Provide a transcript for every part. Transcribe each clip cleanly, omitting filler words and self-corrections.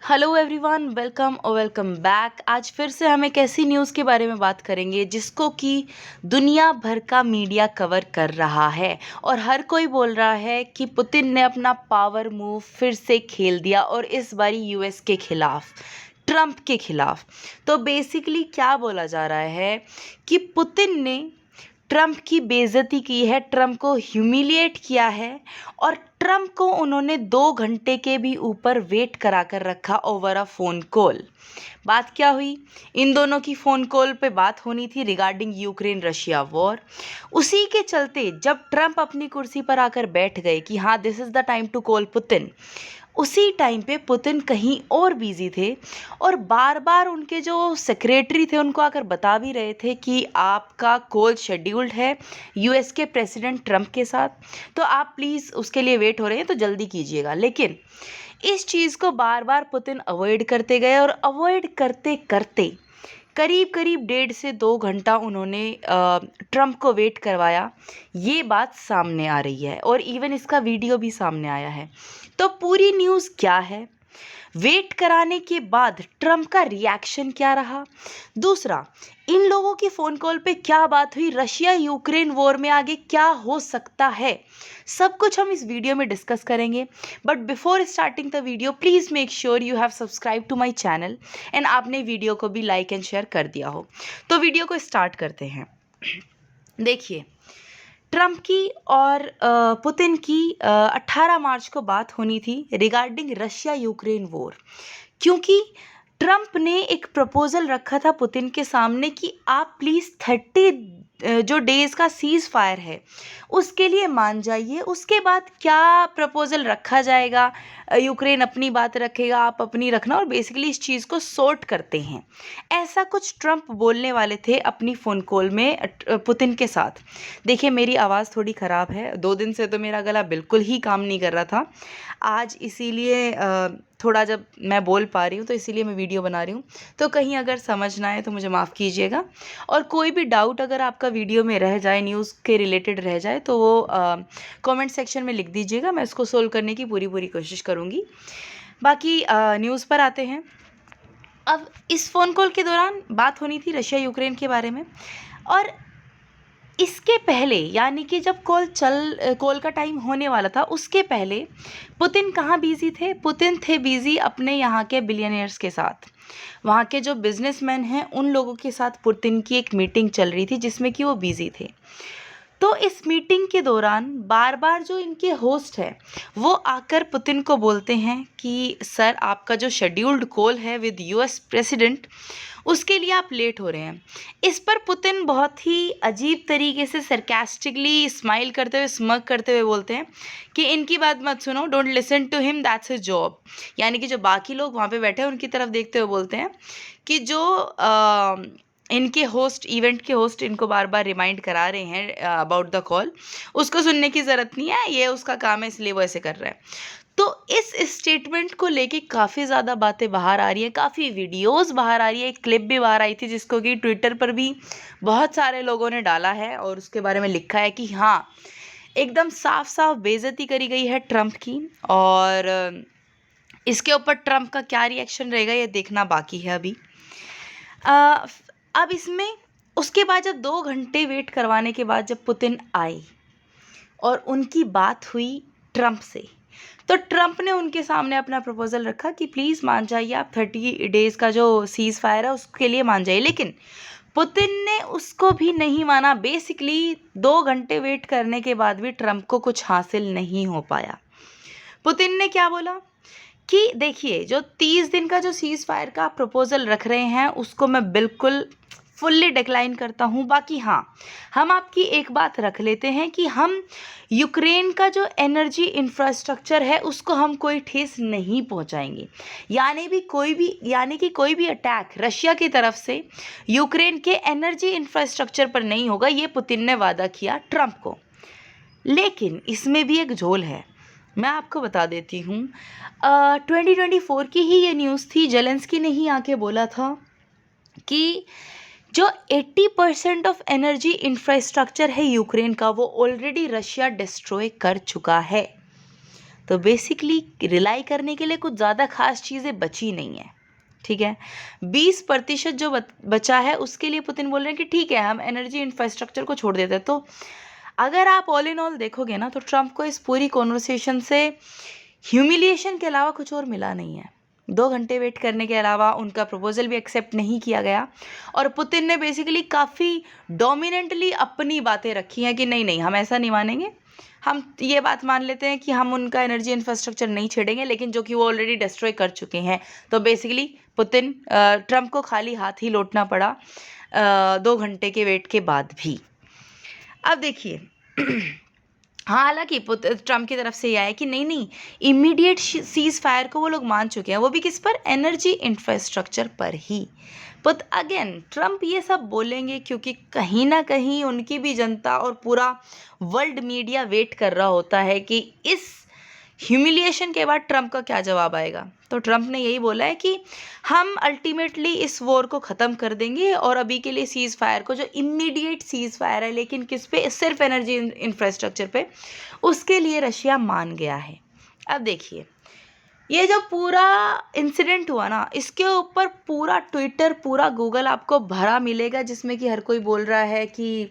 Hello everyone, welcome back. आज फिर से हम एक ऐसी न्यूज़ के बारे में बात करेंगे जिसको कि दुनिया भर का मीडिया कवर कर रहा है और हर कोई बोल रहा है कि पुतिन ने अपना पावर मूव फिर से खेल दिया और इस बारी यूएस के खिलाफ, ट्रंप के खिलाफ। तो बेसिकली क्या बोला जा रहा है कि पुतिन ने ट्रंप की बेइज्जती की है, ट्रंप को ह्यूमिलिएट किया है और ट्रंप को उन्होंने 2 घंटे के भी ऊपर वेट करा कर रखा ओवर अ फ़ोन कॉल। बात क्या हुई? इन दोनों की फ़ोन कॉल पे बात होनी थी रिगार्डिंग यूक्रेन रशिया वॉर। उसी के चलते जब ट्रंप अपनी कुर्सी पर आकर बैठ गए कि हाँ, this is the time to call Putin, उसी टाइम पे पुतिन कहीं और बिजी थे और बार बार उनके जो सेक्रेटरी थे उनको आकर बता भी रहे थे कि आपका कॉल शेड्यूल्ड है यूएस के प्रेसिडेंट ट्रंप के साथ, तो आप प्लीज़ उसके लिए वेट हो रहे हैं तो जल्दी कीजिएगा। लेकिन इस चीज़ को बार बार पुतिन अवॉइड करते गए और अवॉइड करते करते करीब करीब 1.5 से 2 घंटा उन्होंने ट्रंप को वेट करवाया। ये बात सामने आ रही है और इवन इसका वीडियो भी सामने आया है। तो पूरी न्यूज़ क्या है, वेट कराने के बाद ट्रंप का रिएक्शन क्या रहा, दूसरा इन लोगों की फ़ोन कॉल पे क्या बात हुई, रशिया यूक्रेन वॉर में आगे क्या हो सकता है, सब कुछ हम इस वीडियो में डिस्कस करेंगे। But before starting the video please make sure you have subscribe to my channel and आपने वीडियो को भी लाइक एंड शेयर कर दिया हो। तो वीडियो को स्टार्ट करते हैं। देखिए, ट्रंप की और पुतिन की 18 मार्च को बात होनी थी रिगार्डिंग रशिया यूक्रेन वॉर, क्योंकि ट्रंप ने एक प्रपोज़ल रखा था पुतिन के सामने कि आप प्लीज़ 30 जो डेज़ का सीज़ फायर है उसके लिए मान जाइए। उसके बाद क्या प्रपोज़ल रखा जाएगा, यूक्रेन अपनी बात रखेगा, आप अपनी रखना, और बेसिकली इस चीज़ को सॉर्ट करते हैं, ऐसा कुछ ट्रंप बोलने वाले थे अपनी फ़ोन कॉल में पुतिन के साथ। देखिए, मेरी आवाज़ थोड़ी ख़राब है, 2 दिन से तो मेरा गला बिल्कुल ही काम नहीं कर रहा था। आज इसीलिए थोड़ा जब मैं बोल पा रही हूँ तो इसीलिए मैं वीडियो बना रही हूँ। तो कहीं अगर समझ ना आए तो मुझे माफ़ कीजिएगा, और कोई भी डाउट अगर आपका वीडियो में रह जाए, न्यूज़ के रिलेटेड रह जाए, तो वो कमेंट सेक्शन में लिख दीजिएगा, मैं उसको सोल्व करने की पूरी कोशिश करूँगी। बाकी न्यूज़ पर आते हैं। अब इस फ़ोन कॉल के दौरान बात होनी थी रशिया यूक्रेन के बारे में, और इसके पहले यानी कि जब कॉल का टाइम होने वाला था उसके पहले पुतिन कहाँ बिजी थे? पुतिन थे बिजी अपने यहाँ के बिलियनियर्स के साथ। वहाँ के जो बिजनेसमैन हैं उन लोगों के साथ पुतिन की एक मीटिंग चल रही थी जिसमें कि वो बिजी थे। तो इस मीटिंग के दौरान बार बार जो इनके होस्ट है वो आकर पुतिन को बोलते हैं कि सर, आपका जो शेड्यूल्ड कॉल है विद यूएस प्रेसिडेंट, उसके लिए आप लेट हो रहे हैं। इस पर पुतिन बहुत ही अजीब तरीके से सरकास्टिकली स्माइल करते हुए, स्मग करते हुए बोलते हैं कि इनकी बात मत सुनो, don't listen to him, that's his job. यानी कि जो बाकी लोग वहाँ पे बैठे हैं उनकी तरफ देखते हुए बोलते हैं कि जो इनके होस्ट, इवेंट के होस्ट इनको बार बार रिमाइंड करा रहे हैं अबाउट द कॉल, उसको सुनने की ज़रूरत नहीं है, ये उसका काम है इसलिए वो ऐसे कर रहा है। तो इस स्टेटमेंट को लेके काफ़ी ज़्यादा बातें बाहर आ रही हैं, काफ़ी वीडियोस बाहर आ रही है। एक क्लिप भी बाहर आई थी जिसको कि ट्विटर पर भी बहुत सारे लोगों ने डाला है और उसके बारे में लिखा है कि हाँ, एकदम साफ साफ बेइज्जती करी गई है ट्रंप की। और इसके ऊपर ट्रंप का क्या रिएक्शन रहेगा ये देखना बाकी है अभी। अ, अब इसमें उसके बाद जब 2 घंटे वेट करवाने के बाद जब पुतिन आए और उनकी बात हुई ट्रंप से, तो ट्रंप ने उनके सामने अपना प्रपोज़ल रखा कि प्लीज़ मान जाइए, आप 30 डेज़ का जो सीज़ फायर है उसके लिए मान जाइए। लेकिन पुतिन ने उसको भी नहीं माना। बेसिकली 2 घंटे वेट करने के बाद भी ट्रंप को कुछ हासिल नहीं हो पाया। पुतिन ने क्या बोला कि देखिए, जो 30 दिन का जो सीज़ फायर का प्रपोज़ल रख रहे हैं उसको मैं बिल्कुल फुल्ली डिक्लाइन करता हूँ। बाकी हाँ, हम आपकी एक बात रख लेते हैं कि हम यूक्रेन का जो एनर्जी इंफ्रास्ट्रक्चर है उसको हम कोई ठेस नहीं पहुँचाएंगे। यानी कि कोई भी अटैक रशिया की तरफ से यूक्रेन के एनर्जी इंफ्रास्ट्रक्चर पर नहीं होगा, ये पुतिन ने वादा किया ट्रंप को। लेकिन इसमें भी एक झोल है, मैं आपको बता देती हूँ। 2024 की ही ये न्यूज़ थी, जेलेंस्की ने ही आके बोला था कि जो 80% ऑफ एनर्जी इंफ्रास्ट्रक्चर है यूक्रेन का वो ऑलरेडी रशिया डिस्ट्रॉय कर चुका है। तो बेसिकली रिलाई करने के लिए कुछ ज़्यादा खास चीज़ें बची नहीं है, ठीक है। 20% जो बचा है उसके लिए पुतिन बोल रहे हैं कि ठीक है, हम एनर्जी इंफ्रास्ट्रक्चर को छोड़ देते हैं। तो अगर आप ऑल इन ऑल देखोगे ना, तो ट्रम्प को इस पूरी कॉन्वर्सेशन से ह्यूमिलिएशन के अलावा कुछ और मिला नहीं है। 2 घंटे वेट करने के अलावा उनका प्रपोजल भी एक्सेप्ट नहीं किया गया, और पुतिन ने बेसिकली काफ़ी डोमिनेंटली अपनी बातें रखी हैं कि नहीं नहीं, हम ऐसा नहीं मानेंगे, हम ये बात मान लेते हैं कि हम उनका एनर्जी इंफ्रास्ट्रक्चर नहीं छेड़ेंगे, लेकिन जो कि वो ऑलरेडी डिस्ट्रॉय कर चुके हैं। तो बेसिकली पुतिन ट्रम्प को खाली हाथ ही लौटना पड़ा 2 घंटे के वेट के बाद भी। अब देखिए हाँ, हालांकि ट्रम्प की तरफ से ये आया कि नहीं नहीं, इमीडिएट सीज फायर को वो लोग मान चुके हैं, वो भी किस पर, एनर्जी इंफ्रास्ट्रक्चर पर ही। बट अगेन ट्रम्प ये सब बोलेंगे क्योंकि कहीं ना कहीं उनकी भी जनता और पूरा वर्ल्ड मीडिया वेट कर रहा होता है कि इस ह्यूमिलिएशन के बाद ट्रम्प का क्या जवाब आएगा। तो ट्रम्प ने यही बोला है कि हम अल्टीमेटली इस वॉर को ख़त्म कर देंगे, और अभी के लिए सीज़ फायर को, जो इमीडिएट सीज़ फायर है लेकिन किस पे, सिर्फ एनर्जी इंफ्रास्ट्रक्चर पे, उसके लिए रशिया मान गया है। अब देखिए ये जो पूरा इंसिडेंट हुआ ना, इसके ऊपर पूरा ट्विटर, पूरा गूगल आपको भरा मिलेगा, जिसमें कि हर कोई बोल रहा है कि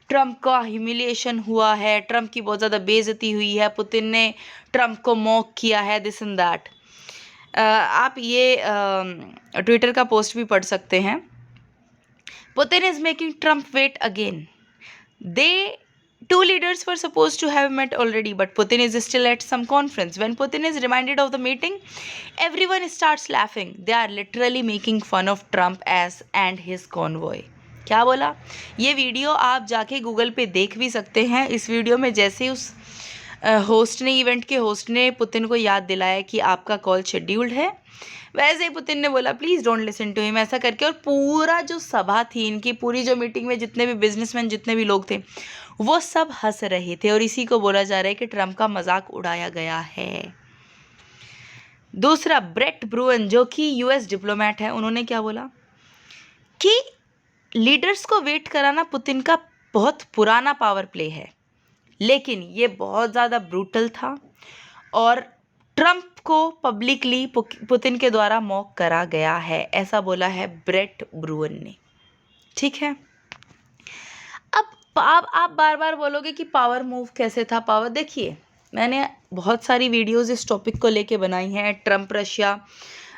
ट्रम्प का ह्यूमिलिएशन हुआ है, ट्रम्प की बहुत ज़्यादा बेइज्जती हुई है, पुतिन ने ट्रम्प को मॉक किया है, दिस एंड दैट। आप ये ट्विटर का पोस्ट भी पढ़ सकते हैं। Putin is making Trump wait again. Two leaders were supposed to have met already, but Putin is still at some conference. When Putin is reminded of the meeting, everyone starts laughing. They are literally making fun of Trump and his convoy. क्या बोला? ये video आप जाके Google पे देख भी सकते हैं। इस वीडियो में जैसे उस होस्ट ने, इवेंट के होस्ट ने पुतिन को याद दिलाया कि आपका कॉल शेड्यूल्ड है, वैसे ही पुतिन ने बोला please don't listen to him, ऐसा करके। और पूरा जो सभा थी इनकी, पूरी जो मीटिंग में जितने भी बिजनेसमैन, जितने भी लोग थे, वो सब हंस रहे थे, और इसी को बोला जा रहा है कि ट्रम्प का मजाक उड़ाया गया है। दूसरा, ब्रेट ब्रुअन जो कि यूएस डिप्लोमेट है, उन्होंने क्या बोला कि लीडर्स को वेट कराना पुतिन का बहुत पुराना पावर प्ले है, लेकिन ये बहुत ज़्यादा ब्रूटल था, और ट्रम्प को पब्लिकली पुतिन के द्वारा मॉक करा गया है, ऐसा बोला है ब्रेट ब्रुअन ने, ठीक है। अब आप बार बार बोलोगे कि पावर मूव कैसे था। पावर देखिए, मैंने बहुत सारी वीडियोस इस टॉपिक को लेके बनाई हैं। ट्रम्प रशिया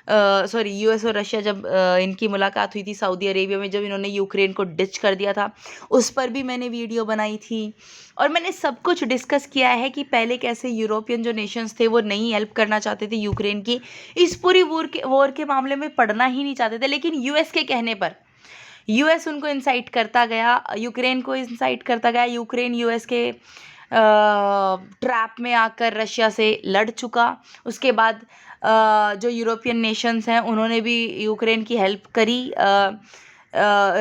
यूएस और रशिया जब इनकी मुलाकात हुई थी सऊदी अरेबिया में, जब इन्होंने यूक्रेन को डिच कर दिया था, उस पर भी मैंने वीडियो बनाई थी, और मैंने सब कुछ डिस्कस किया है कि पहले कैसे यूरोपियन जो नेशंस थे वो नहीं हेल्प करना चाहते थे यूक्रेन की, इस पूरी वॉर के मामले में पढ़ना ही नहीं चाहते थे, लेकिन यूएस के कहने पर यूएस उनको इंसाइट करता गया, यूक्रेन को इंसाइट करता गया। यूक्रेन यूएस के ट्रैप में आकर रशिया से लड़ चुका। उसके बाद जो यूरोपियन नेशंस हैं उन्होंने भी यूक्रेन की हेल्प करी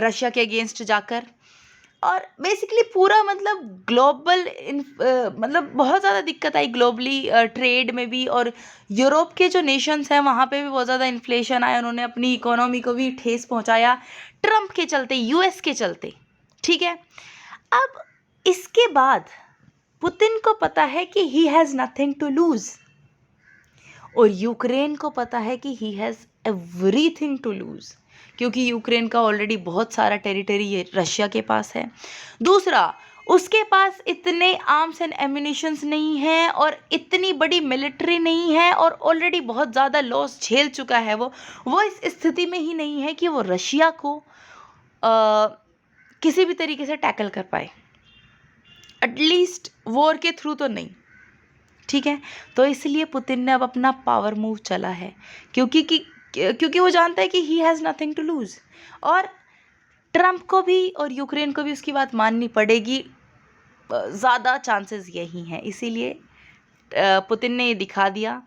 रशिया के अगेंस्ट जाकर, और बेसिकली पूरा मतलब ग्लोबल मतलब बहुत ज़्यादा दिक्कत आई ग्लोबली ट्रेड में भी, और यूरोप के जो नेशंस हैं वहाँ पे भी बहुत ज़्यादा इन्फ्लेशन आया, उन्होंने अपनी इकोनॉमी को भी ठेस पहुँचाया ट्रम्प के चलते, यूएस के चलते, ठीक है। अब इसके बाद पुतिन को पता है कि he has nothing to lose, और यूक्रेन को पता है कि he has everything to lose, क्योंकि यूक्रेन का ऑलरेडी बहुत सारा टेरिटरी रशिया के पास है। दूसरा, उसके पास इतने आर्म्स एंड एम्यूनिशंस नहीं है, और इतनी बड़ी मिलिट्री नहीं है, और ऑलरेडी बहुत ज़्यादा लॉस झेल चुका है वो इस स्थिति में ही नहीं है कि वो रशिया को किसी भी तरीके से टैकल कर पाए, एटलीस्ट वॉर के थ्रू तो नहीं, ठीक है। तो इसलिए पुतिन ने अब अपना पावर मूव चला है, क्योंकि वो जानता है कि he has nothing to lose, और ट्रम्प को भी और यूक्रेन को भी उसकी बात माननी पड़ेगी, ज़्यादा चांसेस यही हैं। इसीलिए पुतिन ने ये दिखा दिया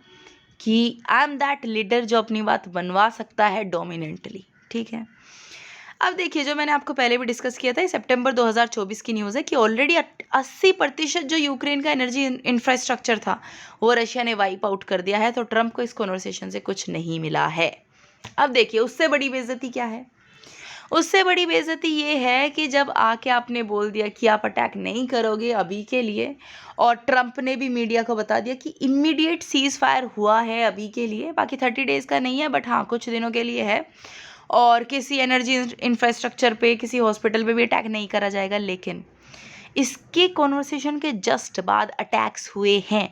कि आई एम दैट लीडर जो अपनी बात बनवा सकता है डोमिनेंटली, ठीक है। अब देखिए, जो मैंने आपको पहले भी डिस्कस किया था, ये सितंबर 2024 की न्यूज़ है कि ऑलरेडी 80% जो यूक्रेन का एनर्जी इंफ्रास्ट्रक्चर था वो रशिया ने वाइप आउट कर दिया है। तो ट्रम्प को इस कॉन्वर्सेशन से कुछ नहीं मिला है। अब देखिए, उससे बड़ी बेइज्जती क्या है, उससे बड़ी बेइज्जती ये है कि जब आके आपने बोल दिया कि आप अटैक नहीं करोगे अभी के लिए, और ट्रंप ने भी मीडिया को बता दिया कि इमीडिएट सीज़ फायर हुआ है अभी के लिए, बाकी 30 डेज़ का नहीं है बट हाँ कुछ दिनों के लिए है, और किसी एनर्जी इंफ्रास्ट्रक्चर पे, किसी हॉस्पिटल पे भी अटैक नहीं करा जाएगा। लेकिन इसके कॉन्वर्सेशन के जस्ट बाद अटैक्स हुए हैं।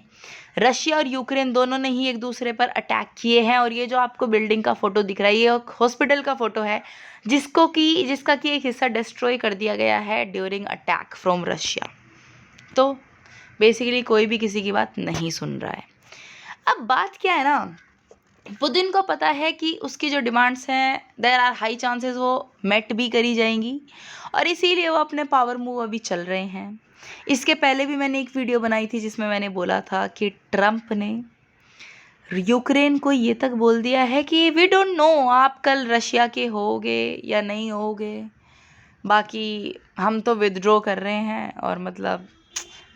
रशिया और यूक्रेन दोनों ने ही एक दूसरे पर अटैक किए हैं, और ये जो आपको बिल्डिंग का फोटो दिख रहा है ये एक हॉस्पिटल का फोटो है जिसका कि एक हिस्सा डिस्ट्रॉय कर दिया गया है ड्यूरिंग अटैक फ्रॉम रशिया। तो बेसिकली कोई भी किसी की बात नहीं सुन रहा है। अब बात क्या है ना, पुतिन को पता है कि उसकी जो डिमांड्स हैं देयर आर हाई चांसेस वो मेट भी करी जाएंगी, और इसीलिए वो अपने पावर मूव अभी चल रहे हैं। इसके पहले भी मैंने एक वीडियो बनाई थी जिसमें मैंने बोला था कि ट्रंप ने यूक्रेन को ये तक बोल दिया है कि वी डोंट नो आप कल रशिया के होगे या नहीं होगे, बाकी हम तो विदड्रॉ कर रहे हैं, और मतलब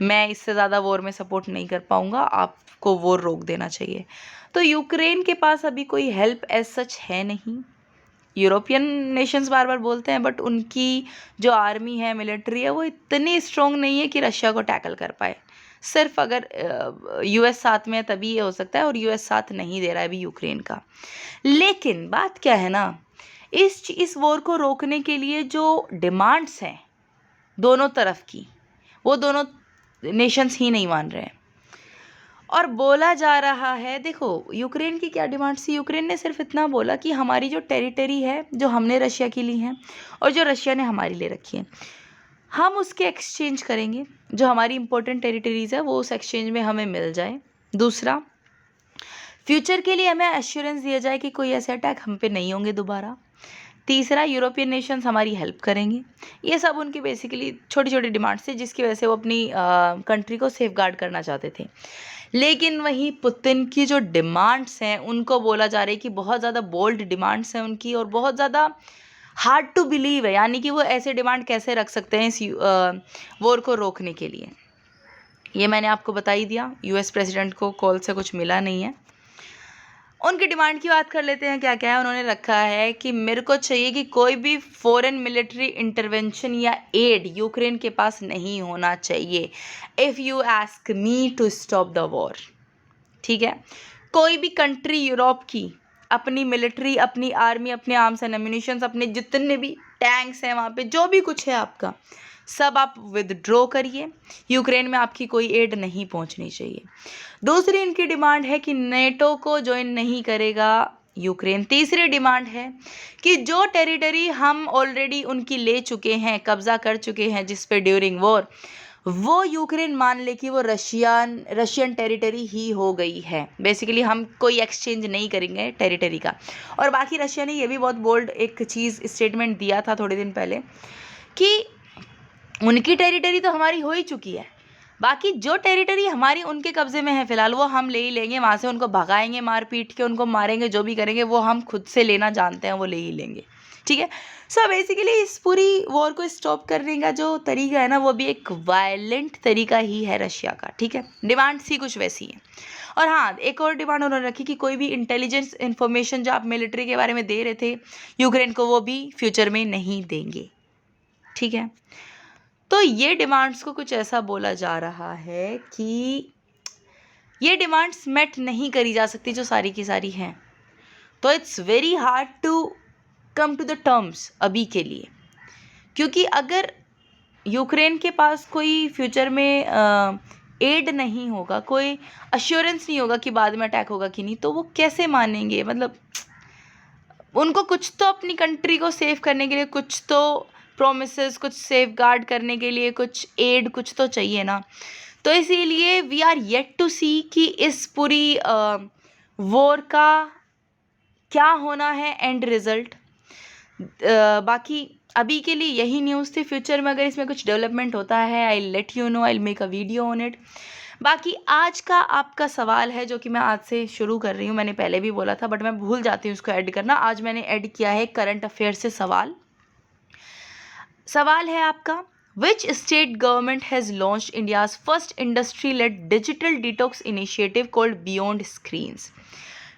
मैं इससे ज़्यादा वॉर में सपोर्ट नहीं कर पाऊँगा, आपको वॉर रोक देना चाहिए। तो यूक्रेन के पास अभी कोई हेल्प एज सच है नहीं। यूरोपियन नेशंस बार बार बोलते हैं बट उनकी जो आर्मी है, मिलिट्री है, वो इतनी स्ट्रॉन्ग नहीं है कि रशिया को टैकल कर पाए। सिर्फ अगर यूएस साथ में है तभी ये हो सकता है, और यूएस साथ नहीं दे रहा है अभी यूक्रेन का। लेकिन बात क्या है ना, इस वॉर को रोकने के लिए जो डिमांड्स हैं दोनों तरफ की, वो दोनों नेशंस ही नहीं मान रहे हैं। और बोला जा रहा है, देखो यूक्रेन की क्या डिमांड थी, यूक्रेन ने सिर्फ इतना बोला कि हमारी जो टेरिटरी है जो हमने रशिया की ली है और जो रशिया ने हमारी ले रखी है, हम उसके एक्सचेंज करेंगे, जो हमारी इंपॉर्टेंट टेरिटरीज़ है वो उस एक्सचेंज में हमें मिल जाए। दूसरा, फ्यूचर के लिए हमें एश्योरेंस दिया जाए कि कोई ऐसे अटैक हम पे नहीं होंगे दोबारा। तीसरा, यूरोपियन नेशंस हमारी हेल्प करेंगे। ये सब उनकी बेसिकली छोटी छोटी डिमांड्स थी जिसकी वजह से वो अपनी कंट्री को सेफ गार्ड करना चाहते थे। लेकिन वहीं पुतिन की जो डिमांड्स हैं उनको बोला जा रहा है कि बहुत ज़्यादा बोल्ड डिमांड्स हैं उनकी, और बहुत ज़्यादा हार्ड टू बिलीव है, यानी कि वो ऐसे डिमांड कैसे रख सकते हैं इस वॉर को रोकने के लिए। ये मैंने आपको बता ही दिया, यूएस प्रेसिडेंट को कॉल से कुछ मिला नहीं है। उनकी डिमांड की बात कर लेते हैं, क्या क्या है उन्होंने रखा है कि मेरे को चाहिए कि कोई भी फॉरेन मिलिट्री इंटरवेंशन या एड यूक्रेन के पास नहीं होना चाहिए if you ask me to stop the war. ठीक है, कोई भी कंट्री यूरोप की अपनी मिलिट्री, अपनी आर्मी, अपने आर्म्स एंड एम्यूनिशंस, अपने जितने भी टैंक्स हैं वहाँ पे जो भी कुछ है आपका, सब आप विदड्रॉ करिए। यूक्रेन में आपकी कोई एड नहीं पहुंचनी चाहिए। दूसरी इनकी डिमांड है कि नेटो को ज्वाइन नहीं करेगा यूक्रेन। तीसरी डिमांड है कि जो टेरिटरी हम ऑलरेडी उनकी ले चुके हैं, कब्जा कर चुके हैं जिस पे ड्यूरिंग वॉर, वो यूक्रेन मान ले कि वो रशियन टेरिटरी ही हो गई है। बेसिकली हम कोई एक्सचेंज नहीं करेंगे टेरिटरी का। और बाकी रशिया ने ये भी बहुत बोल्ड एक चीज़ स्टेटमेंट दिया था थोड़े दिन पहले कि उनकी टेरिटरी तो हमारी हो ही चुकी है, बाकी जो टेरिटरी हमारी उनके कब्जे में है फ़िलहाल वो हम ले ही लेंगे, वहाँ से उनको भगाएंगे, मार पीट के उनको मारेंगे, जो भी करेंगे वो हम खुद से लेना जानते हैं, वो ले ही लेंगे। ठीक है, सो बेसिकली इस पूरी वॉर को स्टॉप करने का जो तरीका है ना वो भी एक वायलेंट तरीका ही है रशिया का। ठीक है, डिमांड सी कुछ वैसी है। और हाँ, एक और डिमांड उन्होंने रखी कि कोई भी इंटेलिजेंस इन्फॉर्मेशन जो आप मिलिट्री के बारे में दे रहे थे यूक्रेन को, वो भी फ्यूचर में नहीं देंगे। ठीक है, तो ये डिमांड्स को कुछ ऐसा बोला जा रहा है कि ये डिमांड्स मेट नहीं करी जा सकती जो सारी की सारी हैं। तो it's very hard to come to the terms अभी के लिए, क्योंकि अगर यूक्रेन के पास कोई फ्यूचर में एड नहीं होगा, कोई अश्योरेंस नहीं होगा कि बाद में अटैक होगा कि नहीं, तो वो कैसे मानेंगे। मतलब उनको कुछ तो अपनी कंट्री को सेव करने के लिए कुछ तो प्रोमिसेस, कुछ सेफ गार्ड करने के लिए कुछ एड कुछ तो चाहिए ना। तो इसीलिए वी आर येट टू सी कि इस पूरी वॉर का क्या होना है एंड रिज़ल्ट। बाकी अभी के लिए यही न्यूज़ थी। फ्यूचर में अगर इसमें कुछ डेवलपमेंट होता है I let you know, I make a video on it. बाकी आज का आपका सवाल है जो कि मैं आज से शुरू कर रही हूँ, मैंने पहले भी बोला था बट मैं भूल जाती हूँ उसको ऐड करना। आज मैंने ऐड किया है करंट अफेयर से सवाल है आपका, which state government has launched India's first industry led digital detox initiative called beyond screens.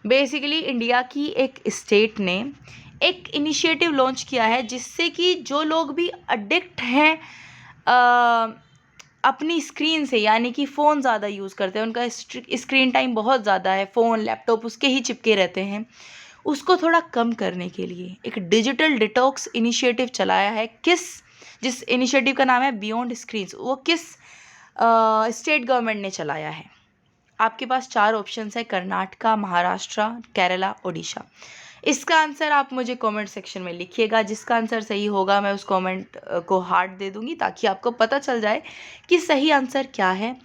Basically India की एक स्टेट ने एक इनिशिएटिव लॉन्च किया है जिससे कि जो लोग भी एडिक्ट हैं अपनी स्क्रीन से, यानी कि फ़ोन ज़्यादा यूज़ करते हैं, उनका स्क्रीन टाइम बहुत ज़्यादा है, फ़ोन लैपटॉप उसके ही चिपके रहते हैं, उसको थोड़ा कम करने के लिए एक डिजिटल डिटॉक्स इनिशिएटिव चलाया है। जिस इनिशिएटिव का नाम है बियॉन्ड स्क्रीन्स, वो किस स्टेट गवर्नमेंट ने चलाया है? आपके पास 4 ऑप्शंस है, कर्नाटका, महाराष्ट्र, केरला, ओडिशा। इसका आंसर आप मुझे कमेंट सेक्शन में लिखिएगा। जिसका आंसर सही होगा मैं उस कमेंट को हार्ट दे दूँगी, ताकि आपको पता चल जाए कि सही आंसर क्या है।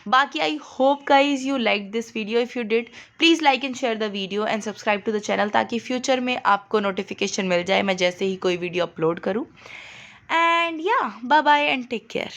बाकी I hope guys you like this video. If you did, please like and share the video and subscribe to the channel, ताकि फ्यूचर में आपको नोटिफिकेशन मिल जाए मैं जैसे ही कोई वीडियो अपलोड करूँ। And yeah bye bye and take care.